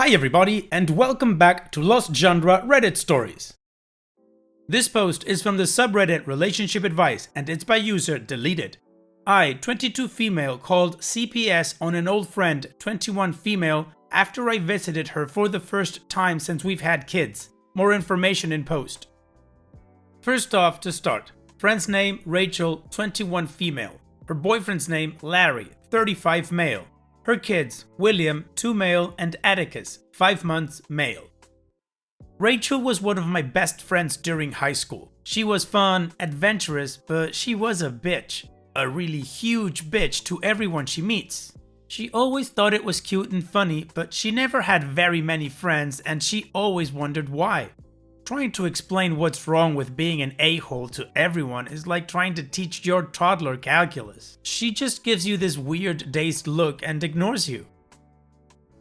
Hi everybody, and welcome back to Lost Genre Reddit Stories. This post is from the subreddit Relationship Advice, and it's by user Deleted. I, 22 female, called CPS on an old friend, 21 female, after I visited her for the first time since we've had kids. More information in post. First off, to start, friend's name Rachel, 21 female. Her boyfriend's name Larry, 35 male. Her kids, William, 2 male, and Atticus, 5 months, male. Rachel was one of my best friends during high school. She was fun, adventurous, but she was a bitch. A really huge bitch to everyone she meets. She always thought it was cute and funny, but she never had very many friends and she always wondered why. Trying to explain what's wrong with being an a-hole to everyone is like trying to teach your toddler calculus. She just gives you this weird, dazed look and ignores you.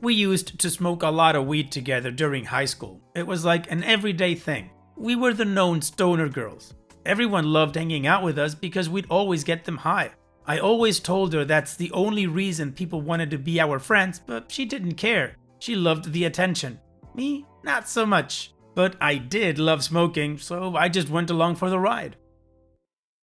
We used to smoke a lot of weed together during high school. It was like an everyday thing. We were the known stoner girls. Everyone loved hanging out with us because we'd always get them high. I always told her that's the only reason people wanted to be our friends, but she didn't care. She loved the attention. Me, not so much. But I did love smoking, so I just went along for the ride.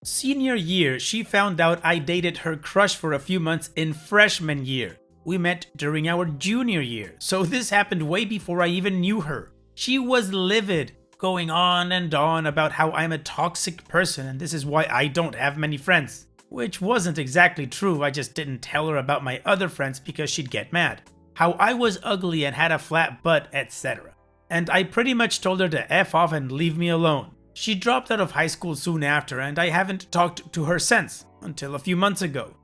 Senior year, she found out I dated her crush for a few months in freshman year. We met during our junior year, so this happened way before I even knew her. She was livid, going on and on about how I'm a toxic person and this is why I don't have many friends. Which wasn't exactly true, I just didn't tell her about my other friends because she'd get mad. How I was ugly and had a flat butt, etc. And I pretty much told her to F off and leave me alone. She dropped out of high school soon after and I haven't talked to her since, until a few months ago.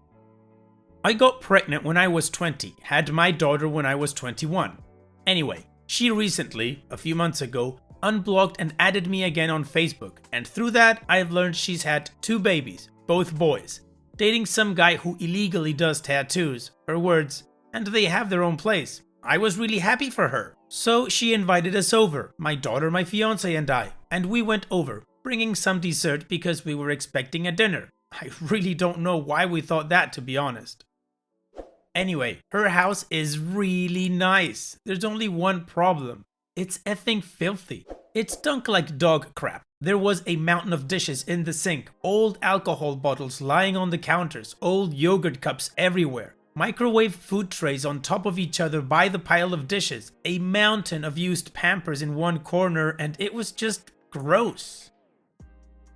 I got pregnant when I was 20, had my daughter when I was 21. Anyway, she recently, a few months ago, unblocked and added me again on Facebook, and through that I've learned she's had 2 babies, both boys, dating some guy who illegally does tattoos, her words, and they have their own place. I was really happy for her. So she invited us over, my daughter, my fiance and I, and we went over, bringing some dessert because we were expecting a dinner. I really don't know why we thought that, to be honest. Anyway, her house is really nice. There's only one problem. It's effing filthy. It stunk like dog crap. There was a mountain of dishes in the sink, old alcohol bottles lying on the counters, old yogurt cups everywhere. Microwave food trays on top of each other by the pile of dishes, a mountain of used Pampers in one corner, and it was just gross.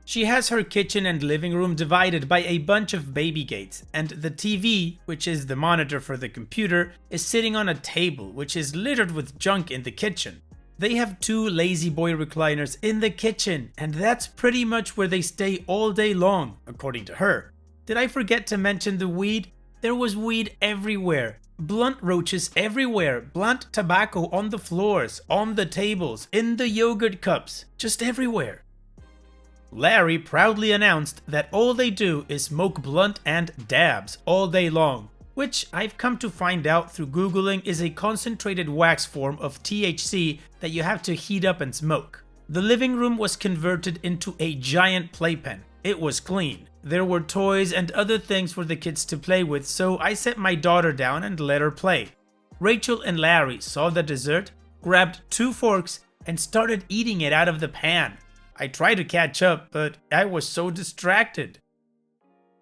She has her kitchen and living room divided by a bunch of baby gates, and the TV, which is the monitor for the computer, is sitting on a table which is littered with junk in the kitchen. They have 2 lazy boy recliners in the kitchen, and that's pretty much where they stay all day long, according to her. Did I forget to mention the weed? There was weed everywhere, blunt roaches everywhere, blunt tobacco on the floors, on the tables, in the yogurt cups, just everywhere. Larry proudly announced that all they do is smoke blunt and dabs all day long, which I've come to find out through Googling is a concentrated wax form of THC that you have to heat up and smoke. The living room was converted into a giant playpen. It was clean. There were toys and other things for the kids to play with, so I set my daughter down and let her play. Rachel and Larry saw the dessert, grabbed 2 forks, and started eating it out of the pan. I tried to catch up, but I was so distracted.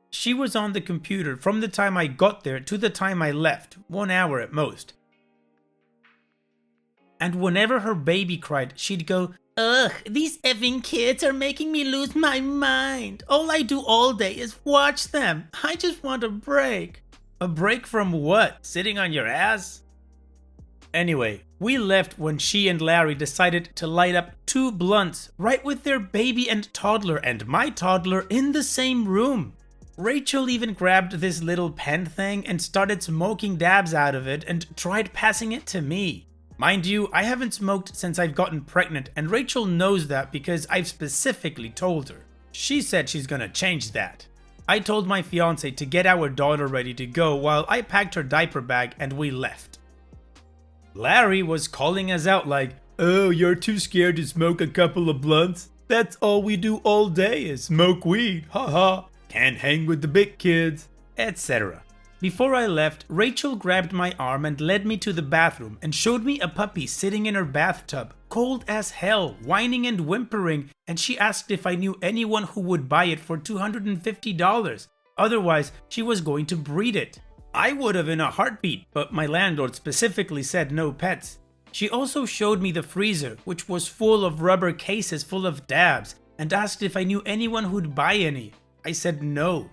She was on the computer from the time I got there to the time I left, 1 hour at most. And whenever her baby cried, she'd go, "Ugh, these effing kids are making me lose my mind. All I do all day is watch them. I just want a break." A break from what? Sitting on your ass? Anyway, we left when she and Larry decided to light up 2 blunts right with their baby and toddler and my toddler in the same room. Rachel even grabbed this little pen thing and started smoking dabs out of it and tried passing it to me. Mind you, I haven't smoked since I've gotten pregnant, and Rachel knows that because I've specifically told her. She said she's gonna change that. I told my fiance to get our daughter ready to go while I packed her diaper bag and we left. Larry was calling us out like, "Oh, you're too scared to smoke a couple of blunts? That's all we do all day is smoke weed, haha. Can't hang with the big kids," etc. Before I left, Rachel grabbed my arm and led me to the bathroom and showed me a puppy sitting in her bathtub, cold as hell, whining and whimpering, and she asked if I knew anyone who would buy it for $250. Otherwise, she was going to breed it. I would have in a heartbeat, but my landlord specifically said no pets. She also showed me the freezer, which was full of rubber cases full of dabs, and asked if I knew anyone who'd buy any. I said no.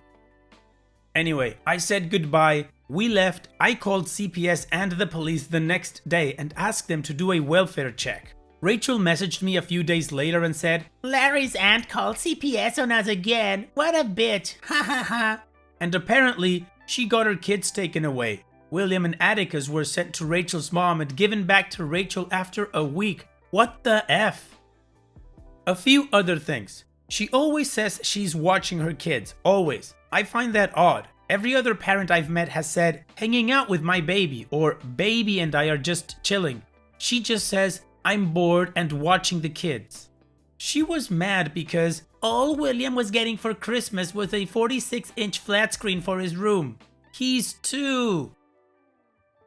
Anyway, I said goodbye, we left, I called CPS and the police the next day and asked them to do a welfare check. Rachel messaged me a few days later and said, "Larry's aunt called CPS on us again, what a bitch, ha ha ha." And apparently, she got her kids taken away. William and Atticus were sent to Rachel's mom and given back to Rachel after a week. What the F? A few other things. She always says she's watching her kids, always. I find that odd. Every other parent I've met has said, "hanging out with my baby," or "baby and I are just chilling." She just says, "I'm bored and watching the kids." She was mad because all William was getting for Christmas was a 46-inch flat screen for his room. He's 2.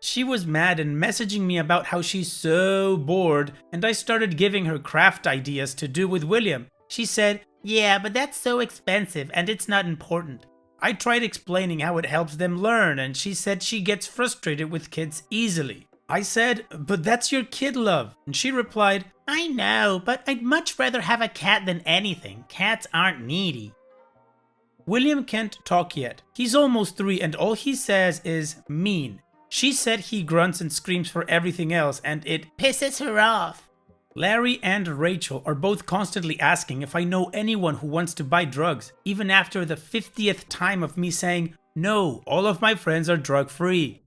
She was mad and messaging me about how she's so bored, and I started giving her craft ideas to do with William. She said, "Yeah, but that's so expensive and it's not important." I tried explaining how it helps them learn, and she said she gets frustrated with kids easily. I said, "But that's your kid, love." And she replied, "I know, but I'd much rather have a cat than anything. Cats aren't needy." William can't talk yet. He's almost 3 and all he says is mean. She said he grunts and screams for everything else and it pisses her off. Larry and Rachel are both constantly asking if I know anyone who wants to buy drugs, even after the 50th time of me saying, "No, all of my friends are drug-free."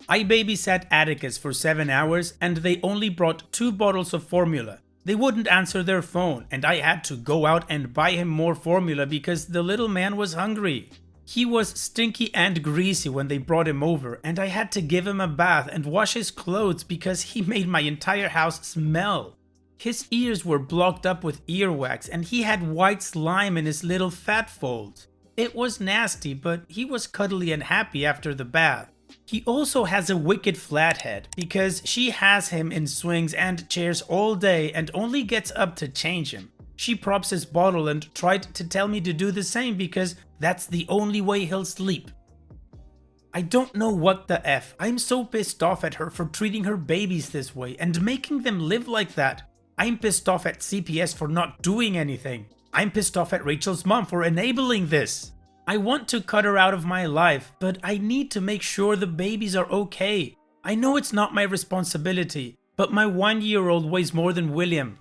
I babysat Atticus for 7 hours and they only brought 2 bottles of formula. They wouldn't answer their phone and I had to go out and buy him more formula because the little man was hungry. He was stinky and greasy when they brought him over and I had to give him a bath and wash his clothes because he made my entire house smell. His ears were blocked up with earwax and he had white slime in his little fat folds. It was nasty, but he was cuddly and happy after the bath. He also has a wicked flathead because she has him in swings and chairs all day and only gets up to change him. She props his bottle and tried to tell me to do the same because that's the only way he'll sleep. I don't know what the F. I'm so pissed off at her for treating her babies this way and making them live like that. I'm pissed off at CPS for not doing anything. I'm pissed off at Rachel's mom for enabling this. I want to cut her out of my life, but I need to make sure the babies are okay. I know it's not my responsibility, but my 1-year-old weighs more than William.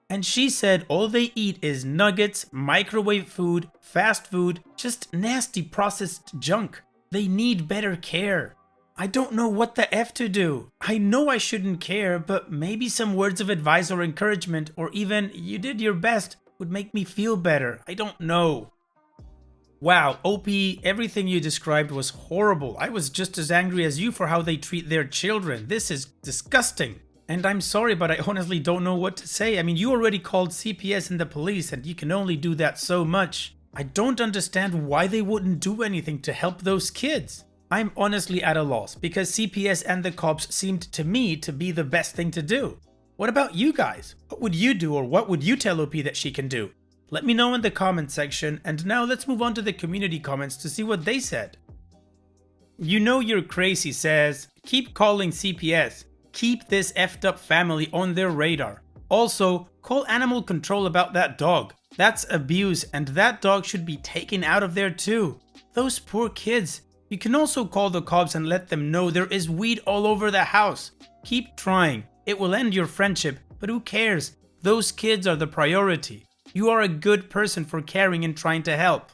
And she said all they eat is nuggets, microwave food, fast food, just nasty processed junk. They need better care. I don't know what the F to do. I know I shouldn't care, but maybe some words of advice or encouragement, or even "you did your best," would make me feel better. I don't know. Wow, OP, everything you described was horrible. I was just as angry as you for how they treat their children. This is disgusting. And I'm sorry, but I honestly don't know what to say. I mean, you already called CPS and the police, and you can only do that so much. I don't understand why they wouldn't do anything to help those kids. I'm honestly at a loss, because CPS and the cops seemed to me to be the best thing to do. What about you guys? What would you do, or what would you tell OP that she can do? Let me know in the comment section, and now let's move on to the community comments to see what they said. You Know You're Crazy says, "Keep calling CPS. Keep this effed up family on their radar. Also, call animal control about that dog. That's abuse and that dog should be taken out of there too. Those poor kids. You can also call the cops and let them know there is weed all over the house. Keep trying. It will end your friendship, but who cares? Those kids are the priority. You are a good person for caring and trying to help."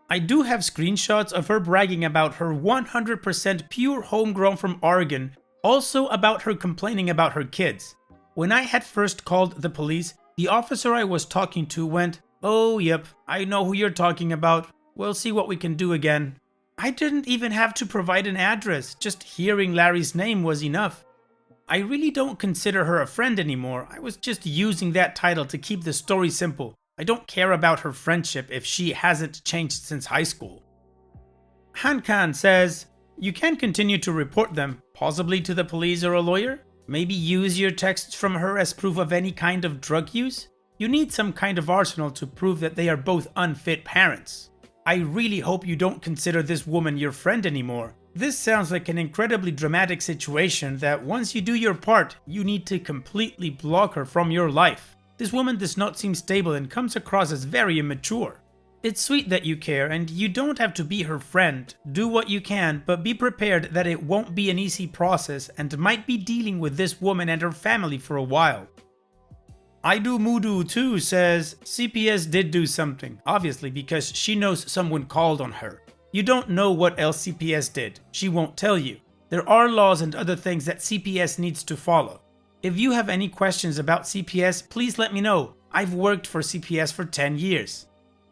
I do have screenshots of her bragging about her 100% pure homegrown from Oregon. Also about her complaining about her kids. When I had first called the police, the officer I was talking to went, "Oh yep, I know who you're talking about. We'll see what we can do again." I didn't even have to provide an address, just hearing Larry's name was enough. I really don't consider her a friend anymore. I was just using that title to keep the story simple. I don't care about her friendship if she hasn't changed since high school. Han Kan says, you can continue to report them, possibly to the police or a lawyer. Maybe use your texts from her as proof of any kind of drug use. You need some kind of arsenal to prove that they are both unfit parents. I really hope you don't consider this woman your friend anymore. This sounds like an incredibly dramatic situation that once you do your part, you need to completely block her from your life. This woman does not seem stable and comes across as very immature. It's sweet that you care and you don't have to be her friend. Do what you can, but be prepared that it won't be an easy process and might be dealing with this woman and her family for a while. I Do Mudu too says, CPS did do something, obviously because she knows someone called on her. You don't know what else CPS did, she won't tell you. There are laws and other things that CPS needs to follow. If you have any questions about CPS, please let me know. I've worked for CPS for 10 years.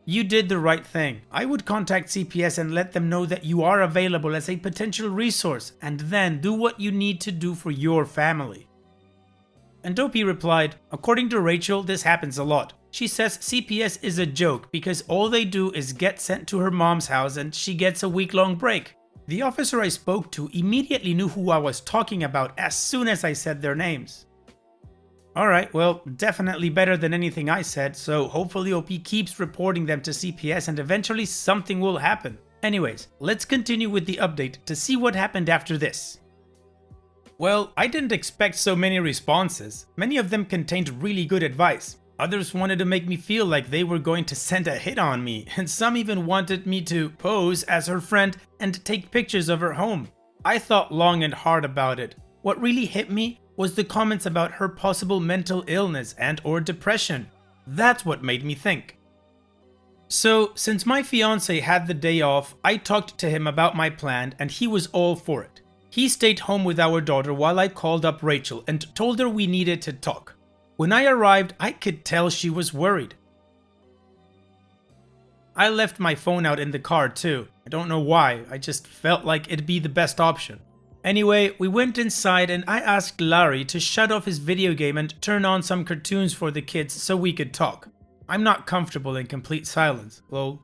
You did the right thing. I would contact CPS and let them know that you are available as a potential resource, and then do what you need to do for your family. And Dopey replied, according to Rachel, this happens a lot. She says CPS is a joke because all they do is get sent to her mom's house and she gets a week-long break. The officer I spoke to immediately knew who I was talking about as soon as I said their names. Alright, well, definitely better than anything I said, so hopefully OP keeps reporting them to CPS and eventually something will happen. Anyways, let's continue with the update to see what happened after this. Well, I didn't expect so many responses. Many of them contained really good advice. Others wanted to make me feel like they were going to send a hit on me, and some even wanted me to pose as her friend and take pictures of her home. I thought long and hard about it. What really hit me was the comments about her possible mental illness and/or depression. That's what made me think. So, since my fiance had the day off, I talked to him about my plan and he was all for it. He stayed home with our daughter while I called up Rachel and told her we needed to talk. When I arrived, I could tell she was worried. I left my phone out in the car too. I don't know why, I just felt like it'd be the best option. Anyway, we went inside and I asked Larry to shut off his video game and turn on some cartoons for the kids so we could talk. I'm not comfortable in complete silence, lol.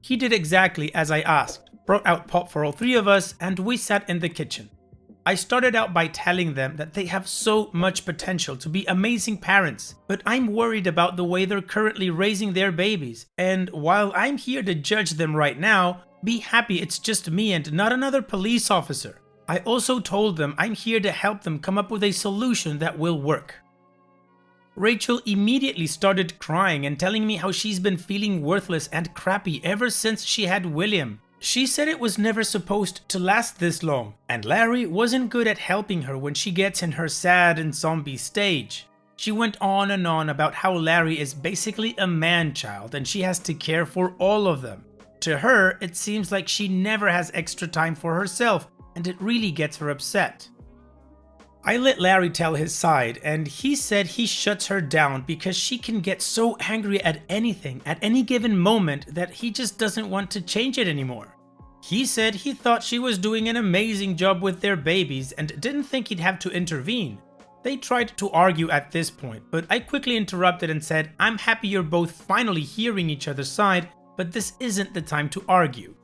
He did exactly as I asked, brought out pop for all three of us, and we sat in the kitchen. I started out by telling them that they have so much potential to be amazing parents, but I'm worried about the way they're currently raising their babies, and while I'm here to judge them right now, be happy it's just me and not another police officer. I also told them I'm here to help them come up with a solution that will work. Rachel immediately started crying and telling me how she's been feeling worthless and crappy ever since she had William. She said it was never supposed to last this long, and Larry wasn't good at helping her when she gets in her sad and zombie stage. She went on and on about how Larry is basically a man-child and she has to care for all of them. To her, it seems like she never has extra time for herself, and it really gets her upset. I let Larry tell his side, and he said he shuts her down because she can get so angry at anything at any given moment that he just doesn't want to change it anymore. He said he thought she was doing an amazing job with their babies and didn't think he'd have to intervene. They tried to argue at this point, but I quickly interrupted and said, I'm happy you're both finally hearing each other's side, but this isn't the time to argue.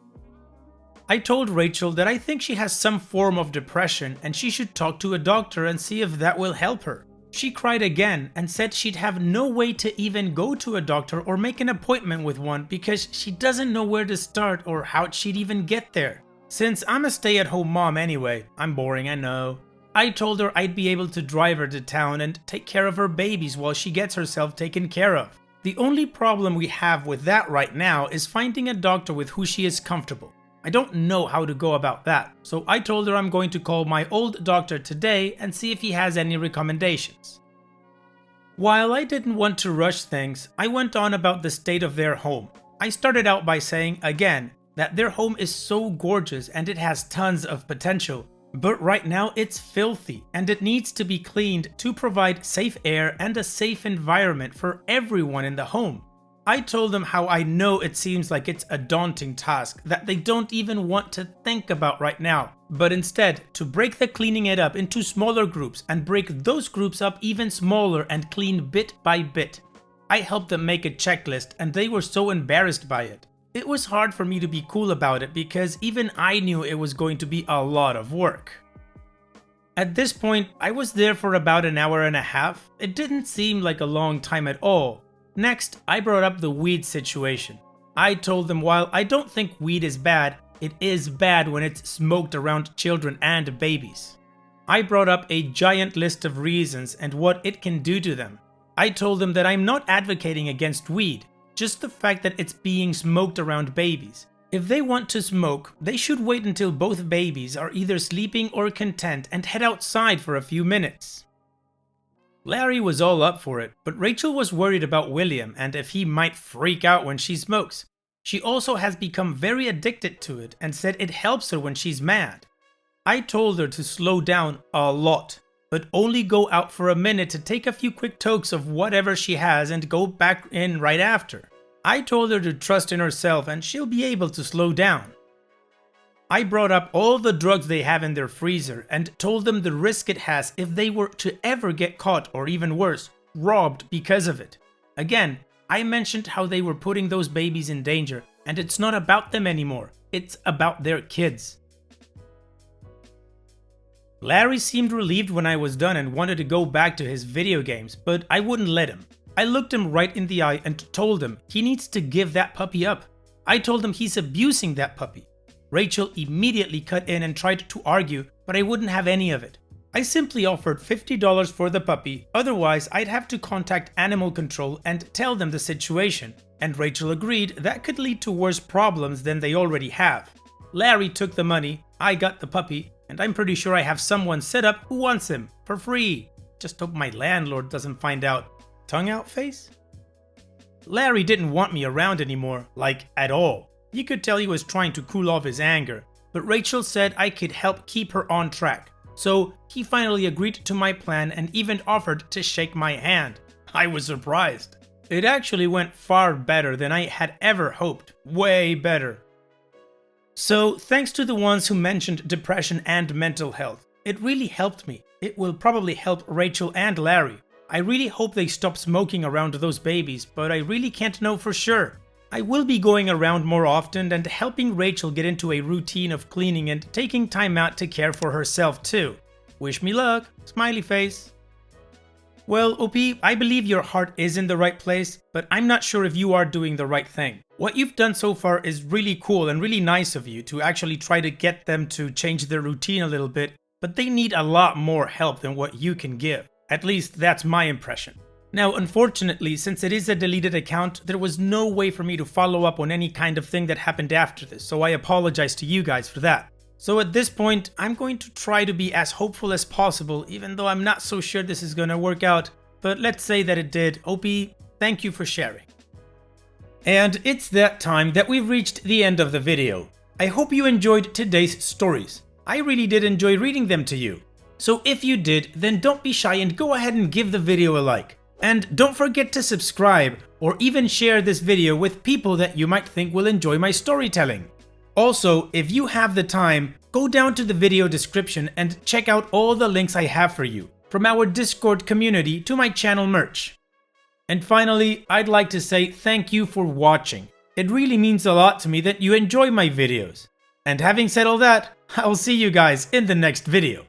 I told Rachel that I think she has some form of depression and she should talk to a doctor and see if that will help her. She cried again and said she'd have no way to even go to a doctor or make an appointment with one because she doesn't know where to start or how she'd even get there. Since I'm a stay-at-home mom anyway, I'm boring, I know. I told her I'd be able to drive her to town and take care of her babies while she gets herself taken care of. The only problem we have with that right now is finding a doctor with who she is comfortable. I don't know how to go about that, so I told her I'm going to call my old doctor today and see if he has any recommendations. While I didn't want to rush things, I went on about the state of their home. I started out by saying, again, that their home is so gorgeous and it has tons of potential, but right now it's filthy and it needs to be cleaned to provide safe air and a safe environment for everyone in the home. I told them how I know it seems like it's a daunting task that they don't even want to think about right now, but instead to break the cleaning it up into smaller groups and break those groups up even smaller and clean bit by bit. I helped them make a checklist and they were so embarrassed by it. It was hard for me to be cool about it because even I knew it was going to be a lot of work. At this point, I was there for about an hour and a half. It didn't seem like a long time at all. Next, I brought up the weed situation. I told them while I don't think weed is bad, it is bad when it's smoked around children and babies. I brought up a giant list of reasons and what it can do to them. I told them that I'm not advocating against weed, just the fact that it's being smoked around babies. If they want to smoke, they should wait until both babies are either sleeping or content and head outside for a few minutes. Larry was all up for it, but Rachel was worried about William and if he might freak out when she smokes. She also has become very addicted to it and said it helps her when she's mad. I told her to slow down a lot, but only go out for a minute to take a few quick tokes of whatever she has and go back in right after. I told her to trust in herself and she'll be able to slow down. I brought up all the drugs they have in their freezer and told them the risk it has if they were to ever get caught or even worse, robbed because of it. Again, I mentioned how they were putting those babies in danger and it's not about them anymore, it's about their kids. Larry seemed relieved when I was done and wanted to go back to his video games, but I wouldn't let him. I looked him right in the eye and told him he needs to give that puppy up. I told him he's abusing that puppy. Rachel immediately cut in and tried to argue, but I wouldn't have any of it. I simply offered $50 for the puppy, otherwise I'd have to contact animal control and tell them the situation, and Rachel agreed that could lead to worse problems than they already have. Larry took the money, I got the puppy, and I'm pretty sure I have someone set up who wants him for free. Just hope my landlord doesn't find out. Tongue out face? Larry didn't want me around anymore, like at all. You could tell he was trying to cool off his anger, but Rachel said I could help keep her on track. So he finally agreed to my plan and even offered to shake my hand. I was surprised. It actually went far better than I had ever hoped. Way better. So thanks to the ones who mentioned depression and mental health. It really helped me. It will probably help Rachel and Larry. I really hope they stop smoking around those babies, but I really can't know for sure. I will be going around more often and helping Rachel get into a routine of cleaning and taking time out to care for herself too. Wish me luck, smiley face. Well, OP, I believe your heart is in the right place, but I'm not sure if you are doing the right thing. What you've done so far is really cool and really nice of you to actually try to get them to change their routine a little bit, but they need a lot more help than what you can give. At least that's my impression. Now, unfortunately, since it is a deleted account, there was no way for me to follow up on any kind of thing that happened after this, so I apologize to you guys for that. So at this point, I'm going to try to be as hopeful as possible, even though I'm not so sure this is gonna work out. But let's say that it did. OP, thank you for sharing. And it's that time that we've reached the end of the video. I hope you enjoyed today's stories. I really did enjoy reading them to you. So if you did, then don't be shy and go ahead and give the video a like. And don't forget to subscribe or even share this video with people that you might think will enjoy my storytelling. Also, if you have the time, go down to the video description and check out all the links I have for you, from our Discord community to my channel merch. And finally, I'd like to say thank you for watching. It really means a lot to me that you enjoy my videos. And having said all that, I'll see you guys in the next video.